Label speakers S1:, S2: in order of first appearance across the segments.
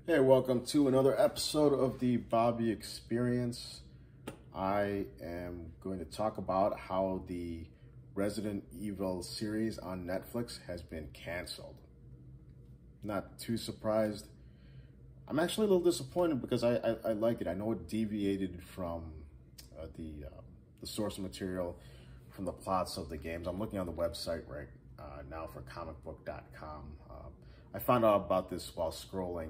S1: Hey, welcome to another episode of the Bobby Experience. I am going to talk about how the Resident Evil series on Netflix has been canceled. Not too surprised. I'm actually a little disappointed because I like it. I know it deviated from the source material, from the plots of the games. I'm looking on the website right now for comicbook.com. I found out about this while scrolling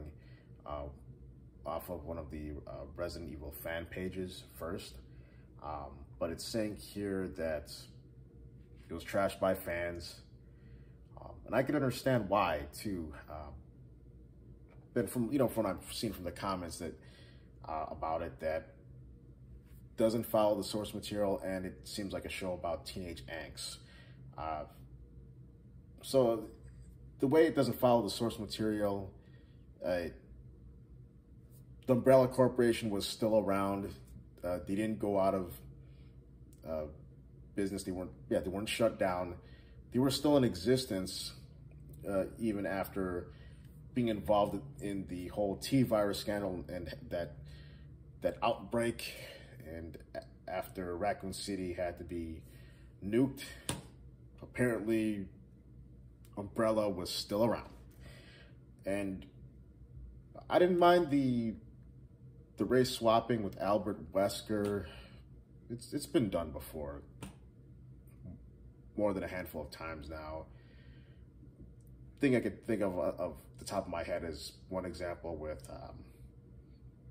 S1: off of one of the Resident Evil fan pages first. But it's saying here that it was trashed by fans. And I can understand why too. But from what I've seen from the comments that about it, that doesn't follow the source material, and it seems like a show about teenage angst. So the way it doesn't follow the source material, the Umbrella Corporation was still around. They didn't go out of business. They weren't shut down. They were still in existence even after being involved in the whole T-virus scandal and that outbreak, and after Raccoon City had to be nuked. Apparently, Umbrella was still around, and I didn't mind the race swapping with Albert Wesker. It's been done before, more than a handful of times now. Thing I could think of the top of my head is one example with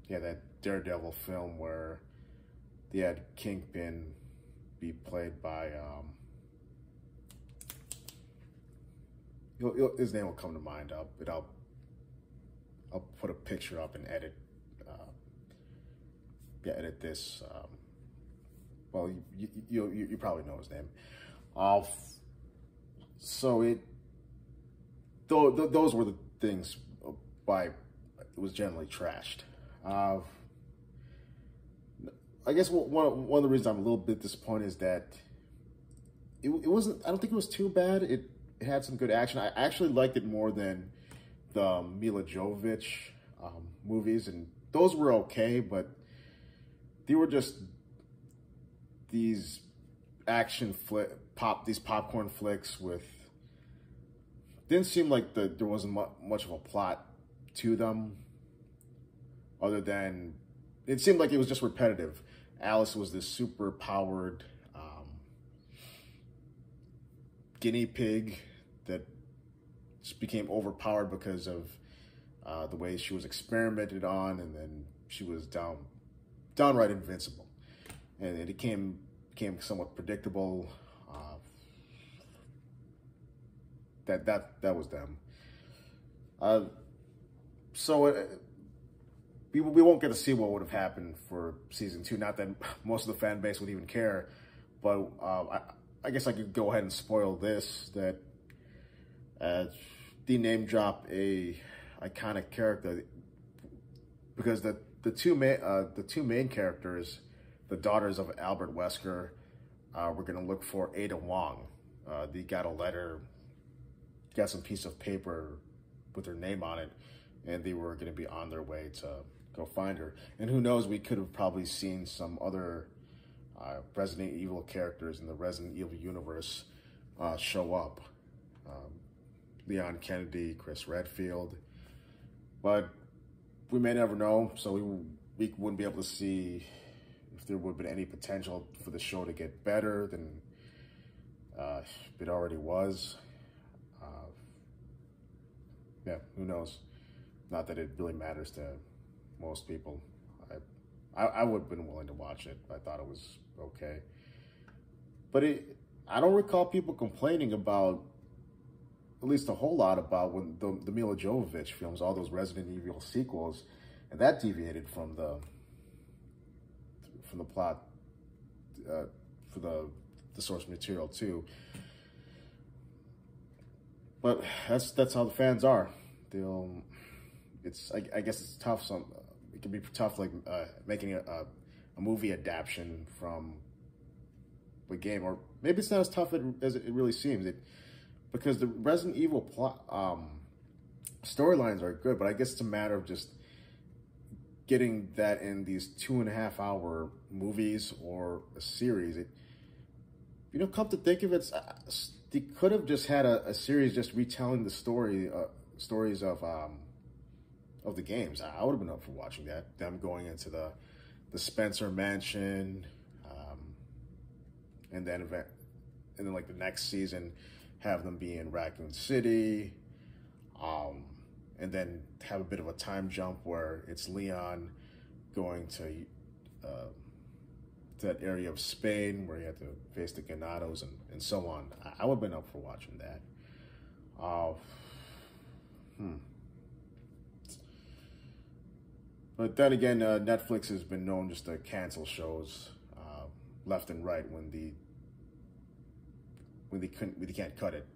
S1: that Daredevil film where they had Kingpin be played by his name will come to mind. I'll put a picture up and edit this. Well, you probably know his name. So those were the things why it was generally trashed. I guess one of the reasons I'm a little bit disappointed is that it wasn't. I don't think it was too bad. It had some good action. I actually liked it more than the Mila Jovovich movies, and those were okay, but they were just these these popcorn flicks with. Didn't seem like there wasn't much of a plot to them, other than it seemed like it was just repetitive. Alice was this super powered guinea pig that just became overpowered because of the way she was experimented on, and then she was downright invincible, and it became somewhat predictable. That was them. So we won't get to see what would have happened for season 2. Not that most of the fan base would even care, but I guess I could go ahead and spoil this, that they name drop a iconic character, because the two main characters, the daughters of Albert Wesker, were going to look for Ada Wong. They got a letter, got some piece of paper with her name on it, and they were going to be on their way to go find her. And who knows, we could have probably seen some other Resident Evil characters in the Resident Evil universe show up. Leon Kennedy, Chris Redfield. But we may never know, so we wouldn't be able to see if there would have been any potential for the show to get better than it already was. Yeah, who knows? Not that it really matters to most people. I would have been willing to watch it. I thought it was okay. But I don't recall people complaining about, at least a whole lot about, when the Mila Jovovich films, all those Resident Evil sequels, and that deviated from the plot for the source material too. But that's how the fans are. I guess it's tough. It can be tough, like making a movie adaptation from the game, or maybe it's not as tough as it really seems. Because the Resident Evil plot, storylines are good, but I guess it's a matter of just getting that in these 2.5 hour movies or a series. Come to think of it, they could have just had a series just retelling the stories of the games. I would have been up for watching that. Them going into the Spencer Mansion, and then like the next season, have them be in Raccoon City, and then have a bit of a time jump where it's Leon going to that area of Spain where he had to face the Ganados and so on. I would have been up for watching that. But then again, Netflix has been known just to cancel shows left and right when they can't cut it.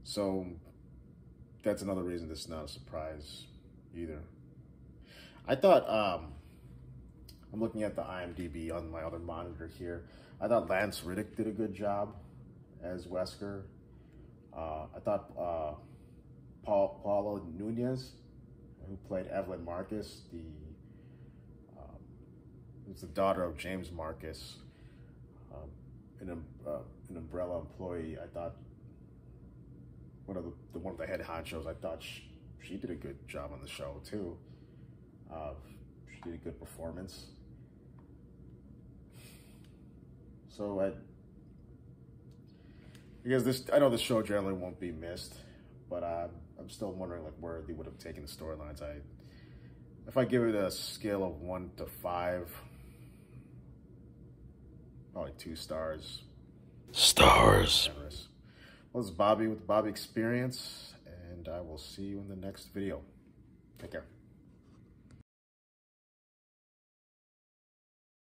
S1: So that's another reason this is not a surprise either. I thought, I'm looking at the IMDb on my other monitor here. I thought Lance Reddick did a good job as Wesker. I thought Paula Nunez, who played Evelyn Marcus, who's the daughter of James Marcus, an Umbrella employee. I thought one of the head honchos. I thought she did a good job on the show too. She did a good performance. So I know this show generally won't be missed, but I'm still wondering like where they would have taken the storylines. If I give it a scale of 1 to 5, probably 2 stars. Stars. Well, this is Bobby with the Bobby Experience, and I will see you in the next video. Take care.